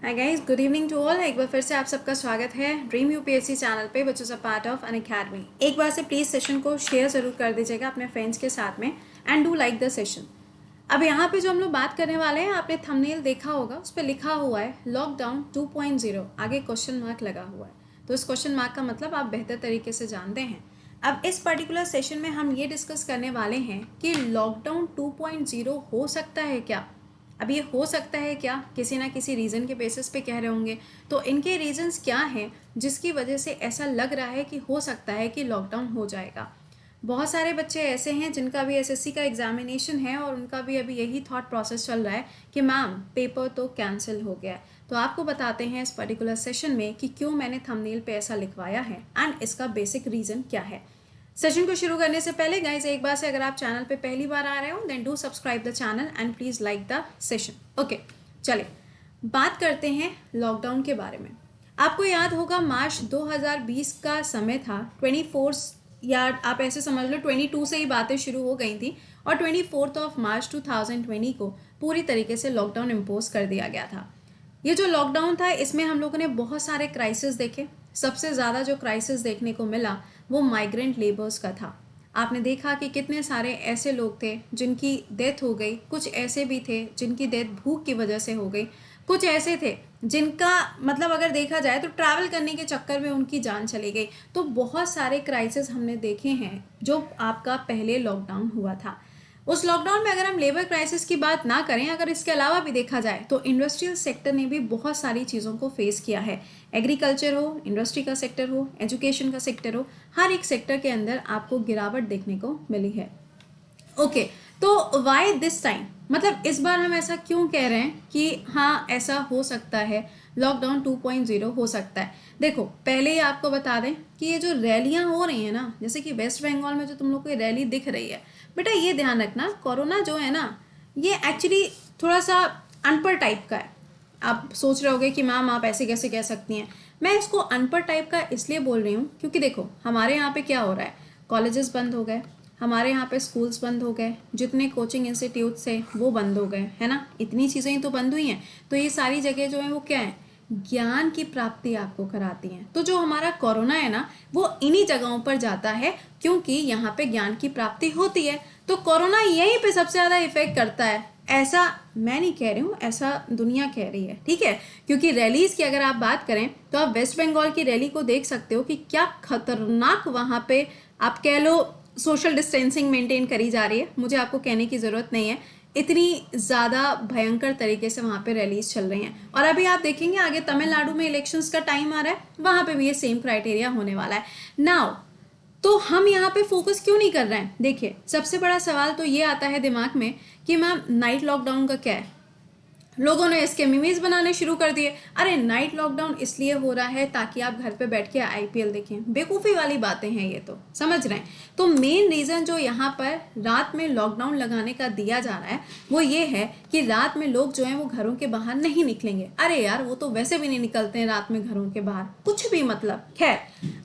Hi guys, good evening to all. एक बार फिर से आप सबका स्वागत है ड्रीम यूपीएससी चैनल पे, which is a part of an academy. एक बार से प्लीज़ सेशन को शेयर ज़रूर कर दीजिएगा अपने फ्रेंड्स के साथ में and do like the session. अब यहाँ पे जो हम लोग बात करने वाले हैं, आपने थंबनेल देखा होगा, उस पर लिखा हुआ है लॉकडाउन 2.0, आगे क्वेश्चन मार्क लगा हुआ है। तो इस क्वेश्चन मार्क का मतलब आप बेहतर तरीके से जानते हैं। अब इस पर्टिकुलर सेशन में हम ये डिस्कस करने वाले हैं कि लॉकडाउन 2.0 हो सकता है क्या। अब ये हो सकता है क्या, किसी ना किसी रीज़न के बेसिस पे कह रहे होंगे, तो इनके रीजंस क्या हैं जिसकी वजह से ऐसा लग रहा है कि हो सकता है कि लॉकडाउन हो जाएगा। बहुत सारे बच्चे ऐसे हैं जिनका भी एसएससी का एग्जामिनेशन है और उनका भी अभी यही थॉट प्रोसेस चल रहा है कि मैम पेपर तो कैंसिल हो गया है। तो आपको बताते हैं इस पर्टिकुलर सेशन में कि क्यों मैंने थंबनेल पे ऐसा लिखवाया है एंड इसका बेसिक रीज़न क्या है। सेशन को शुरू करने से पहले गाइज एक बार से अगर आप चैनल पे पहली बार आ रहे हो then do subscribe the channel and please like the session. Okay, चलिए बात करते हैं लॉकडाउन के बारे में। आपको याद होगा मार्च 2020 का समय था, 24 या आप ऐसे समझ लो 22 से ही बातें शुरू हो गई थी और 24 मार्च 2020 को पूरी तरीके से लॉकडाउन इम्पोज कर दिया गया था। ये जो लॉकडाउन था इसमें हम लोगों ने बहुत सारे क्राइसिस देखे। सबसे ज़्यादा जो क्राइसिस देखने को मिला वो माइग्रेंट लेबर्स का था। आपने देखा कि कितने सारे ऐसे लोग थे जिनकी डेथ हो गई, कुछ ऐसे भी थे जिनकी डेथ भूख की वजह से हो गई, कुछ ऐसे थे जिनका मतलब अगर देखा जाए तो ट्रैवल करने के चक्कर में उनकी जान चली गई। तो बहुत सारे क्राइसिस हमने देखे हैं जो आपका पहले लॉकडाउन हुआ था। उस लॉकडाउन में अगर हम लेबर क्राइसिस की बात ना करें, अगर इसके अलावा भी देखा जाए तो इंडस्ट्रियल सेक्टर ने भी बहुत सारी चीज़ों को फेस किया है। एग्रीकल्चर हो, इंडस्ट्री का सेक्टर हो, एजुकेशन का सेक्टर हो, हर एक सेक्टर के अंदर आपको गिरावट देखने को मिली है। ओके, तो वाई दिस टाइम, मतलब इस बार हम ऐसा क्यों कह रहे हैं कि हाँ ऐसा हो सकता है, लॉकडाउन 2.0 हो सकता है। देखो पहले ही आपको बता दें कि ये जो रैलियां हो रही हैं ना, जैसे कि वेस्ट बंगाल में जो तुम लोग को रैली दिख रही है, बेटा ये ध्यान रखना कोरोना जो है ना ये एक्चुअली थोड़ा सा अनपढ़ टाइप का है। आप सोच रहे होगे कि मैम आप ऐसे कैसे कह सकती हैं। मैं इसको अनपढ़ टाइप का इसलिए बोल रही हूँ क्योंकि देखो हमारे यहाँ पे क्या हो रहा है, कॉलेजेस बंद हो गए, हमारे यहाँ पे स्कूल्स बंद हो गए, जितने कोचिंग इंस्टीट्यूट्स है वो बंद हो गए, है ना। इतनी चीज़ें ही तो बंद हुई हैं। तो ये सारी जगह जो है वो क्या है, ज्ञान की प्राप्ति आपको कराती हैं। तो जो हमारा कोरोना है ना वो इन्हीं जगहों पर जाता है क्योंकि यहाँ पे ज्ञान की प्राप्ति होती है। तो कोरोना यहीं पे सबसे ज़्यादा इफेक्ट करता है। ऐसा मैं नहीं कह रही हूँ, ऐसा दुनिया कह रही है, ठीक है। क्योंकि रैलीज की अगर आप बात करें तो आप वेस्ट बंगाल की रैली को देख सकते हो कि क्या खतरनाक वहाँ पे आप कह लो सोशल डिस्टेंसिंग मेंटेन करी जा रही है। मुझे आपको कहने की ज़रूरत नहीं है, इतनी ज़्यादा भयंकर तरीके से वहाँ पे रैलीज चल रही हैं। और अभी आप देखेंगे आगे तमिलनाडु में इलेक्शंस का टाइम आ रहा है, वहाँ पे भी ये सेम क्राइटेरिया होने वाला है। नाउ तो हम यहाँ पे फोकस क्यों नहीं कर रहे हैं। देखिए सबसे बड़ा सवाल तो ये आता है दिमाग में कि मैम नाइट लॉकडाउन का क्या है। लोगों ने इसके मीम्स बनाने शुरू कर दिए। अरे नाइट लॉकडाउन इसलिए हो रहा है ताकि आप घर पे बैठ के आईपीएल देखें। बेवकूफ़ी वाली बातें हैं ये, तो समझ रहे हैं। तो मेन रीज़न जो यहाँ पर रात में लॉकडाउन लगाने का दिया जा रहा है वो ये है कि रात में लोग जो हैं वो घरों के बाहर नहीं निकलेंगे। अरे यार वो तो वैसे भी नहीं निकलते हैं रात में घरों के बाहर, कुछ भी मतलब। खैर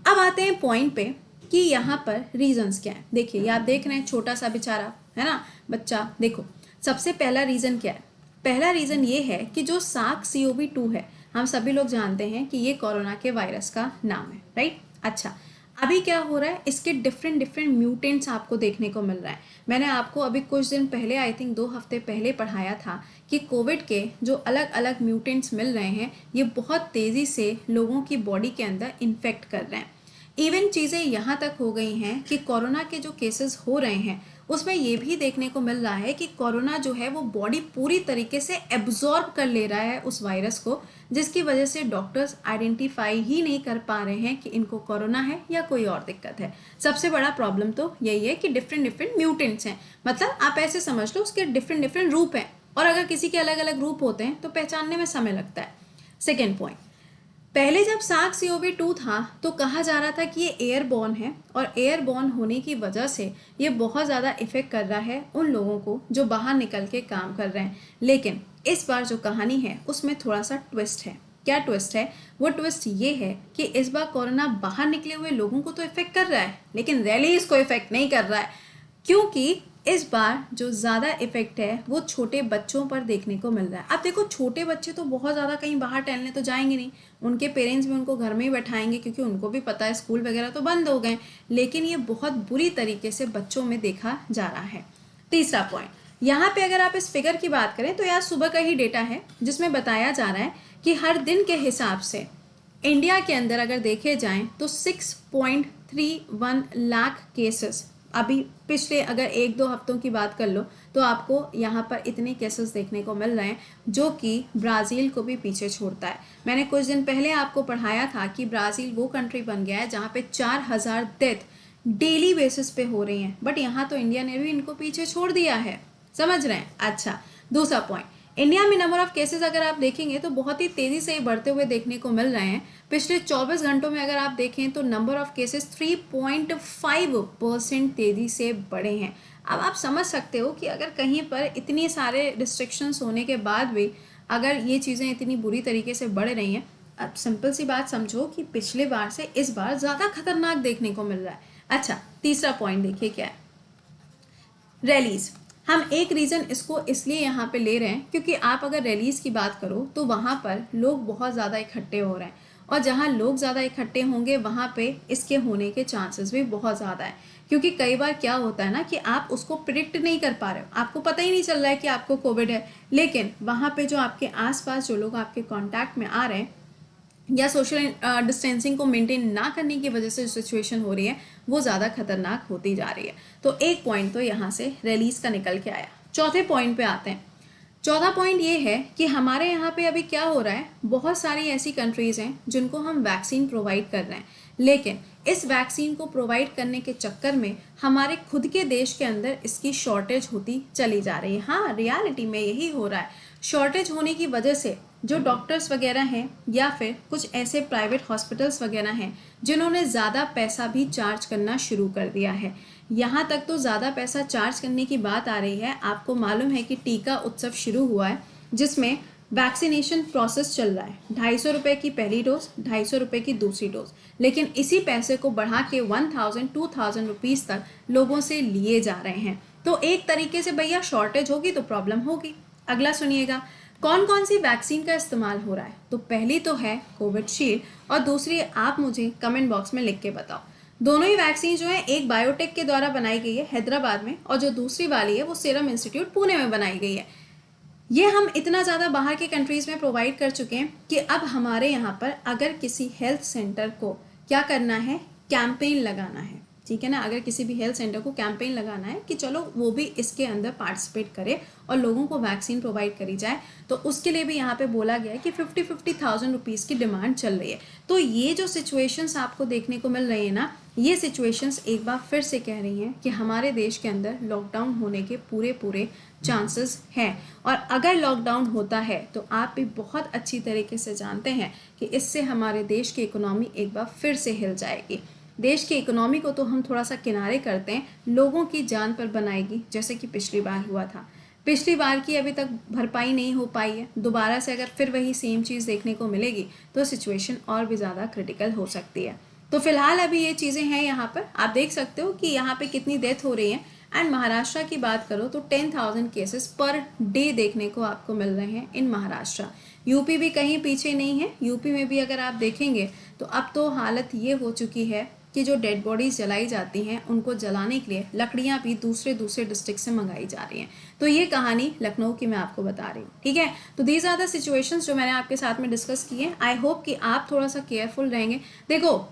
अब आते हैं पॉइंट पे कि यहाँ पर रीजंस क्या है। देखिए ये आप देख रहे हैं छोटा सा बेचारा है ना बच्चा। देखो सबसे पहला रीज़न क्या है, पहला रीज़न ये है कि जो SARS-CoV-2 है, हम सभी लोग जानते हैं कि ये कोरोना के वायरस का नाम है, राइट। अच्छा अभी क्या हो रहा है, इसके डिफरेंट डिफरेंट म्यूटेंट्स आपको देखने को मिल रहा है। मैंने आपको अभी कुछ दिन पहले, आई थिंक 2 हफ्ते पहले पढ़ाया था कि कोविड के जो अलग अलग म्यूटेंट्स मिल रहे हैं ये बहुत तेज़ी से लोगों की बॉडी के अंदर इन्फेक्ट कर रहे हैं। इवन चीज़ें यहाँ तक हो गई हैं कि कोरोना के जो केसेस हो रहे हैं उसमें ये भी देखने को मिल रहा है कि कोरोना जो है वो बॉडी पूरी तरीके से एब्जॉर्ब कर ले रहा है उस वायरस को, जिसकी वजह से डॉक्टर्स आइडेंटिफाई ही नहीं कर पा रहे हैं कि इनको कोरोना है या कोई और दिक्कत है। सबसे बड़ा प्रॉब्लम तो यही है कि डिफरेंट डिफरेंट म्यूटेंट्स हैं, मतलब आप ऐसे समझ लो उसके डिफरेंट डिफरेंट रूप हैं और अगर किसी के अलग अलग रूप होते हैं तो पहचानने में समय लगता है। सेकेंड पॉइंट, पहले जब SARS-CoV-2 था तो कहा जा रहा था कि ये एयरबॉर्न है और एयरबॉर्न होने की वजह से ये बहुत ज़्यादा इफेक्ट कर रहा है उन लोगों को जो बाहर निकल के काम कर रहे हैं। लेकिन इस बार जो कहानी है उसमें थोड़ा सा ट्विस्ट है। क्या ट्विस्ट है? वो ट्विस्ट ये है कि इस बार कोरोना बाहर निकले हुए लोगों को तो इफेक्ट कर रहा है लेकिन रैलीज को इफेक्ट नहीं कर रहा है, क्योंकि इस बार जो ज़्यादा इफेक्ट है वो छोटे बच्चों पर देखने को मिल रहा है। अब देखो, छोटे बच्चे तो बहुत ज़्यादा कहीं बाहर टहलने तो जाएंगे नहीं, उनके पेरेंट्स भी उनको घर में ही बैठाएंगे क्योंकि उनको भी पता है स्कूल वगैरह तो बंद हो गए, लेकिन ये बहुत बुरी तरीके से बच्चों में देखा जा रहा है। तीसरा पॉइंट, यहाँ पे अगर आप इस फिगर की बात करें तो यार सुबह का ही डेटा है जिसमें बताया जा रहा है कि हर दिन के हिसाब से इंडिया के अंदर अगर देखे जाएं तो 6.31 लाख केसेस, अभी पिछले अगर एक दो हफ्तों की बात कर लो तो आपको यहाँ पर इतने केसेस देखने को मिल रहे हैं, जो कि ब्राज़ील को भी पीछे छोड़ता है। मैंने कुछ दिन पहले आपको पढ़ाया था कि ब्राज़ील वो कंट्री बन गया है जहाँ पे 4000 डेथ डेली बेसिस पे हो रही हैं, बट यहाँ तो इंडिया ने भी इनको पीछे छोड़ दिया है। समझ रहे हैं? अच्छा, दूसरा पॉइंट, इंडिया में नंबर ऑफ केसेस अगर आप देखेंगे तो बहुत ही तेज़ी से बढ़ते हुए देखने को मिल रहे हैं। पिछले 24 घंटों में अगर आप देखें तो नंबर ऑफ केसेस 3.5% तेज़ी से बढ़े हैं। अब आप समझ सकते हो कि अगर कहीं पर इतनी सारे रिस्ट्रिक्शंस होने के बाद भी अगर ये चीज़ें इतनी बुरी तरीके से बढ़ रही हैं, अब सिंपल सी बात समझो कि पिछले बार से इस बार ज़्यादा खतरनाक देखने को मिल रहा है। अच्छा, तीसरा पॉइंट देखिए क्या है, रैलीज। हम एक रीज़न इसको इसलिए यहाँ पे ले रहे हैं क्योंकि आप अगर रैलीज की बात करो तो वहाँ पर लोग बहुत ज़्यादा इकट्ठे हो रहे हैं, और जहाँ लोग ज़्यादा इकट्ठे होंगे वहाँ पे इसके होने के चांसेस भी बहुत ज़्यादा है। क्योंकि कई बार क्या होता है ना कि आप उसको प्रिडिक्ट नहीं कर पा रहे हो, आपको पता ही नहीं चल रहा है कि आपको कोविड है, लेकिन वहाँ पे जो आपके आसपास जो लोग आपके कांटेक्ट में आ रहे हैं या सोशल डिस्टेंसिंग को मेंटेन ना करने की वजह से जो सिचुएशन हो रही है वो ज़्यादा खतरनाक होती जा रही है। तो एक पॉइंट तो यहाँ से रिलीज का निकल के आया। चौथे पॉइंट पे आते हैं। चौथा पॉइंट ये है कि हमारे यहाँ पे अभी क्या हो रहा है, बहुत सारी ऐसी कंट्रीज़ हैं जिनको हम वैक्सीन प्रोवाइड कर रहे हैं, लेकिन इस वैक्सीन को प्रोवाइड करने के चक्कर में हमारे खुद के देश के अंदर इसकी शॉर्टेज होती चली जा रही है। हाँ, रियलिटी में यही हो रहा है। शॉर्टेज होने की वजह से जो डॉक्टर्स वगैरह हैं या फिर कुछ ऐसे प्राइवेट हॉस्पिटल्स वगैरह हैं जिन्होंने ज़्यादा पैसा भी चार्ज करना शुरू कर दिया है। यहाँ तक तो ज़्यादा पैसा चार्ज करने की बात आ रही है। आपको मालूम है कि टीका उत्सव शुरू हुआ है जिसमें वैक्सीनेशन प्रोसेस चल रहा है। 250 रुपये की पहली डोज, 250 रुपये की दूसरी डोज, लेकिन इसी पैसे को बढ़ा के 1000-2000 रुपीज़ तक लोगों से लिए जा रहे हैं। तो एक तरीके से भैया शॉर्टेज होगी तो प्रॉब्लम होगी। अगला सुनिएगा, कौन कौन सी वैक्सीन का इस्तेमाल हो रहा है। तो पहली तो है कोविशील्ड और दूसरी आप मुझे कमेंट बॉक्स में लिख के बताओ। दोनों ही वैक्सीन जो है, एक बायोटेक के द्वारा बनाई गई है हैदराबाद में, और जो दूसरी वाली है वो सीरम इंस्टीट्यूट पुणे में बनाई गई है। ये हम इतना ज़्यादा बाहर के कंट्रीज़ में प्रोवाइड कर चुके हैं कि अब हमारे यहाँ पर अगर किसी हेल्थ सेंटर को क्या करना है, कैंपेन लगाना है, ठीक है ना, अगर किसी भी हेल्थ सेंटर को कैंपेन लगाना है कि चलो वो भी इसके अंदर पार्टिसिपेट करे और लोगों को वैक्सीन प्रोवाइड करी जाए, तो उसके लिए भी यहाँ पे बोला गया है कि 50,000 रुपीज़ की डिमांड चल रही है। तो ये जो सिचुएशंस आपको देखने को मिल रही है ना, ये सिचुएशंस एक बार फिर से कह रही हैं कि हमारे देश के अंदर लॉकडाउन होने के पूरे चांसेस हैं। और अगर लॉकडाउन होता है तो आप भी बहुत अच्छी तरीके से जानते हैं कि इससे हमारे देश की इकोनॉमी एक बार फिर से हिल जाएगी। देश की इकोनॉमी को तो हम थोड़ा सा किनारे करते हैं, लोगों की जान पर बनाएगी, जैसे कि पिछली बार हुआ था। पिछली बार की अभी तक भरपाई नहीं हो पाई है। दोबारा से अगर फिर वही सेम चीज़ देखने को मिलेगी तो सिचुएशन और भी ज़्यादा क्रिटिकल हो सकती है। तो फिलहाल अभी ये चीज़ें हैं। यहाँ पर आप देख सकते हो कि यहाँ पे कितनी डेथ हो रही है। एंड महाराष्ट्र की बात करो तो 10,000 केसेस पर डे देखने को आपको मिल रहे हैं इन महाराष्ट्र। यूपी भी कहीं पीछे नहीं है। यूपी में भी अगर आप देखेंगे तो अब तो हालत ये हो चुकी है कि जो डेड बॉडीज़ जलाई जाती हैं उनको जलाने के लिए लकड़ियाँ भी दूसरे डिस्ट्रिक्ट से मंगाई जा रही हैं। तो ये कहानी लखनऊ की मैं आपको बता रही हूँ, ठीक है। तो दीज आर द सिचुएशंस जो मैंने आपके साथ में डिस्कस की है। आई होप कि आप थोड़ा सा केयरफुल रहेंगे। देखो,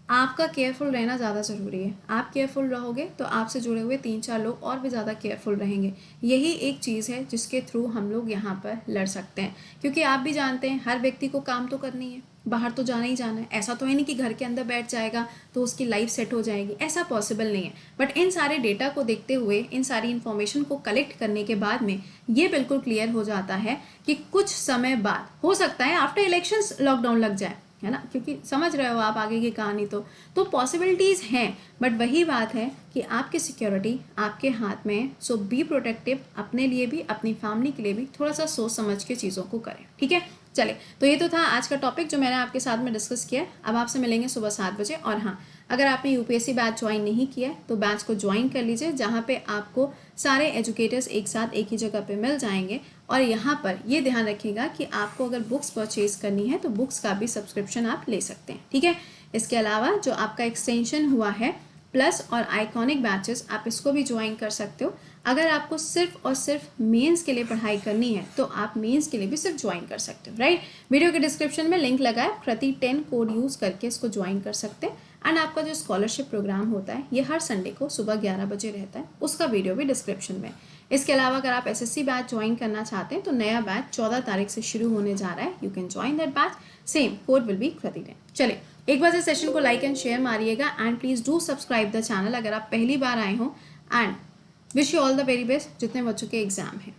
आपका केयरफुल रहना ज़्यादा ज़रूरी है। आप केयरफुल रहोगे तो आपसे जुड़े हुए 3-4 लोग और भी ज़्यादा केयरफुल रहेंगे। यही एक चीज़ है जिसके थ्रू हम लोग यहाँ पर लड़ सकते हैं, क्योंकि आप भी जानते हैं हर व्यक्ति को काम तो करनी है, बाहर तो जाना ही जाना है। ऐसा तो है नहीं कि घर के अंदर बैठ जाएगा तो उसकी लाइफ सेट हो जाएगी, ऐसा पॉसिबल नहीं है। बट इन सारे डेटा को देखते हुए, इन सारी इन्फॉर्मेशन को कलेक्ट करने के बाद में ये बिल्कुल क्लियर हो जाता है कि कुछ समय बाद हो सकता है आफ्टर इलेक्शंस लॉकडाउन लग जाए, है ना, क्योंकि समझ रहे हो आप आगे की कहानी। तो पॉसिबिलिटीज़ हैं, बट वही बात है कि आपकी सिक्योरिटी आपके हाथ में है। सो बी प्रोटेक्टिव, अपने लिए भी अपनी फैमिली के लिए भी थोड़ा सा सोच समझ के चीज़ों को करें, ठीक है। चले, तो ये तो था आज का टॉपिक जो मैंने आपके साथ में डिस्कस किया। अब आपसे मिलेंगे सुबह 7 बजे। और हाँ, अगर आपने यूपीएससी बैच ज्वाइन नहीं किया है तो बैच को ज्वाइन कर लीजिए, जहाँ पे आपको सारे एजुकेटर्स एक साथ एक ही जगह पे मिल जाएंगे। और यहाँ पर ये ध्यान रखिएगा कि आपको अगर बुक्स परचेज करनी है तो बुक्स का भी सब्सक्रिप्शन आप ले सकते हैं, ठीक है। इसके अलावा जो आपका एक्सटेंशन हुआ है प्लस और आइकॉनिक बैचेस, आप इसको भी ज्वाइन कर सकते हो। अगर आपको सिर्फ और सिर्फ मेंस के लिए पढ़ाई करनी है तो आप मेंस के लिए भी सिर्फ ज्वाइन कर सकते हो, राइट। वीडियो के डिस्क्रिप्शन में लिंक लगा है, प्रति 10 कोड यूज़ करके इसको ज्वाइन कर सकते हैं। एंड आपका जो स्कॉलरशिप प्रोग्राम होता है ये हर संडे को सुबह 11 बजे रहता है, उसका वीडियो भी डिस्क्रिप्शन में। इसके अलावा अगर आप एसएससी बैच ज्वाइन करना चाहते हैं तो नया बैच 14 तारीख से शुरू होने जा रहा है, you can join that batch, same code will be Kriti 10। चलिए एक बार इस सेशन को लाइक एंड शेयर मारिएगा and please do subscribe the channel अगर आप पहली बार आए हो। And wish you all the very best जितने बच्चों के एग्जाम हैं।